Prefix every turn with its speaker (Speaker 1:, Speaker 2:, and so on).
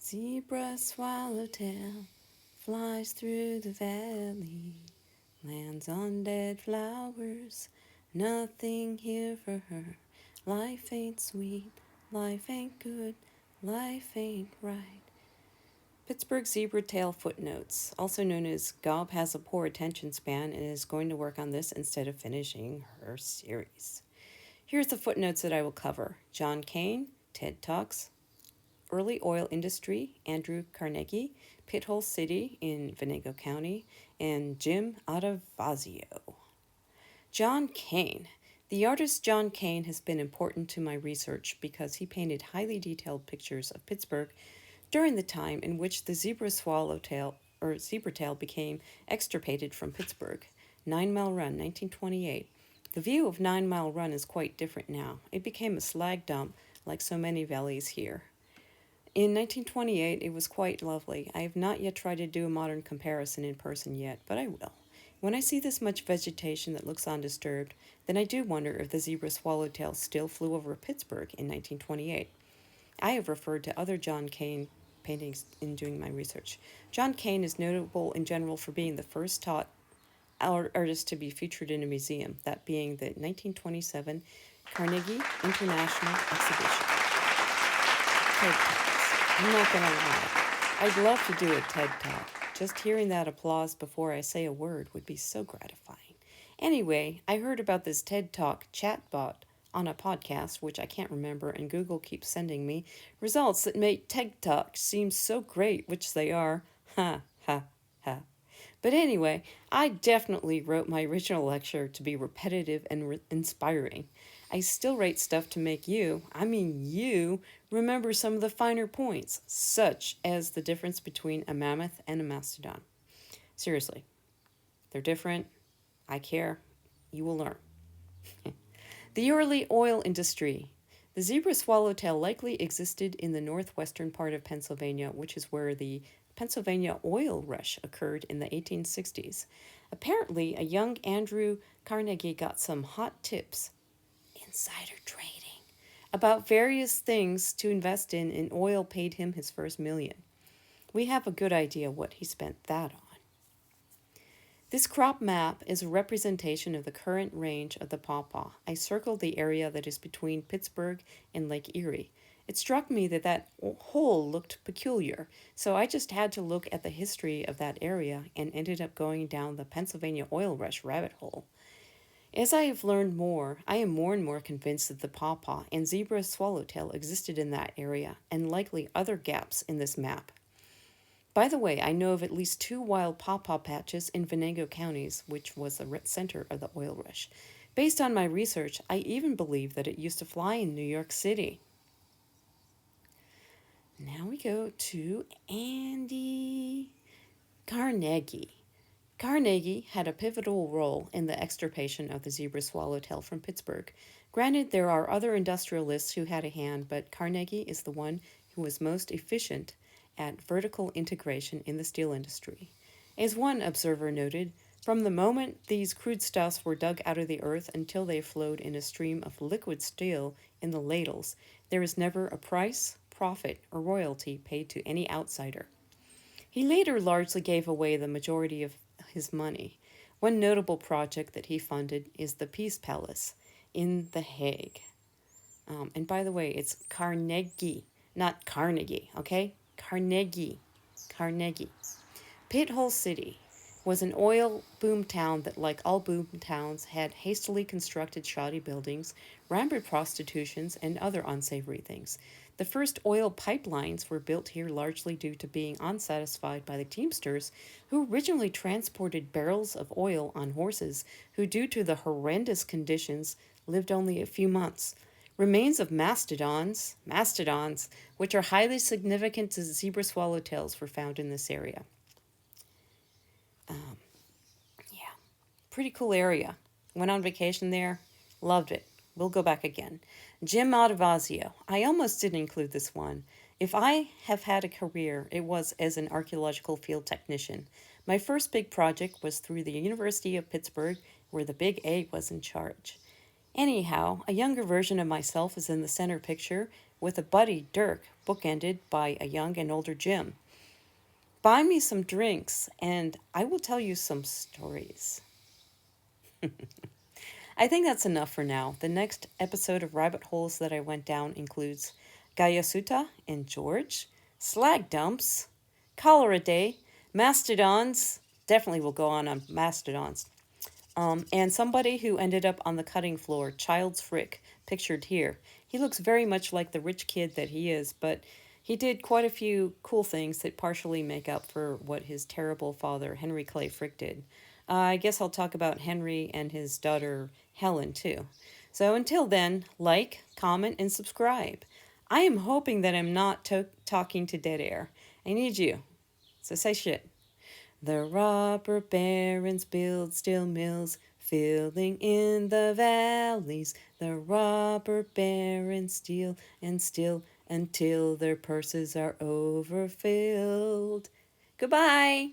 Speaker 1: Zebra swallowtail flies through the valley, lands on dead flowers, nothing here for her. Life ain't sweet, life ain't good, life ain't right. Pittsburgh Zebratail Footnotes, also known as Gob has a poor attention span and is going to work on this instead of finishing her series. Here's the footnotes that I will cover. John Kane, TED Talks, Early Oil Industry, Andrew Carnegie, Pithole City in Venango County, and Jim Adavazio. John Kane. The artist John Kane has been important to my research because he painted highly detailed pictures of Pittsburgh during the time in which the Zebratail became extirpated from Pittsburgh. 9 Mile Run, 1928. The view of 9 Mile Run is quite different now. It became a slag dump like so many valleys here. In 1928, it was quite lovely. I have not yet tried to do a modern comparison in person yet, but I will. When I see this much vegetation that looks undisturbed, then I do wonder if the zebra swallowtail still flew over Pittsburgh in 1928. I have referred to other John Kane paintings in doing my research. John Kane is notable in general for being the first taught artist to be featured in a museum, that being the 1927 Carnegie International Exhibition. I'm not going to lie. I'd love to do a TED Talk. Just hearing that applause before I say a word would be so gratifying. Anyway, I heard about this TED Talk chatbot on a podcast, which I can't remember, and Google keeps sending me results that make TED Talks seem so great, which they are. Ha, ha, ha. But anyway, I definitely wrote my original lecture to be repetitive and inspiring. I still write stuff to make you remember some of the finer points, such as the difference between a mammoth and a mastodon. Seriously, they're different. I care. You will learn. The early oil industry. The zebra swallowtail likely existed in the northwestern part of Pennsylvania, which is where the Pennsylvania oil rush occurred in the 1860s. Apparently, a young Andrew Carnegie got some hot tips, insider trading, about various things to invest in, and oil paid him his first million. We have a good idea what he spent that on. This crop map is a representation of the current range of the pawpaw. I circled the area that is between Pittsburgh and Lake Erie. It struck me that hole looked peculiar, so I just had to look at the history of that area and ended up going down the Pennsylvania oil rush rabbit hole. As I have learned more, I am more and more convinced that the pawpaw and zebra swallowtail existed in that area, and likely other gaps in this map. By the way, I know of at least 2 wild pawpaw patches in Venango counties, which was the center of the oil rush. Based on my research, I even believe that it used to fly in New York City. Now we go to Andy Carnegie. Carnegie had a pivotal role in the extirpation of the zebra swallowtail from Pittsburgh. Granted, there are other industrialists who had a hand, but Carnegie is the one who was most efficient at vertical integration in the steel industry. As one observer noted, from the moment these crude stuffs were dug out of the earth until they flowed in a stream of liquid steel in the ladles, there is never a price, profit, or royalty paid to any outsider. He later largely gave away the majority of his money. One notable project that he funded is the Peace Palace in The Hague. And by the way, it's Carnegie, not Carnegie, okay? Carnegie. Pithole City was an oil boom town that, like all boom towns, had hastily constructed shoddy buildings, rampant prostitutions, and other unsavory things. The first oil pipelines were built here largely due to being unsatisfied by the teamsters who originally transported barrels of oil on horses who, due to the horrendous conditions, lived only a few months. Remains of mastodons, which are highly significant to zebra swallowtails, were found in this area. Pretty cool area. Went on vacation there. Loved it. We'll go back again. Jim Adavazio. I almost didn't include this one. If I have had a career, it was as an archaeological field technician. My first big project was through the University of Pittsburgh, where the Big A was in charge. Anyhow, a younger version of myself is in the center picture, with a buddy, Dirk, bookended by a young and older Jim. Buy me some drinks, and I will tell you some stories. I think that's enough for now. The next episode of Rabbit Holes that I went down includes Gayasuta and George, slag dumps, cholera day, mastodons. Definitely will go on mastodons. And somebody who ended up on the cutting floor, Childs Frick, pictured here. He looks very much like the rich kid that he is, but he did quite a few cool things that partially make up for what his terrible father, Henry Clay Frick, did. I guess I'll talk about Henry and his daughter, Helen, too. So until then, like, comment, and subscribe. I am hoping that I'm not talking to dead air. I need you. So say shit. The robber barons build steel mills, filling in the valleys. The robber barons steal and steal until their purses are overfilled. Goodbye.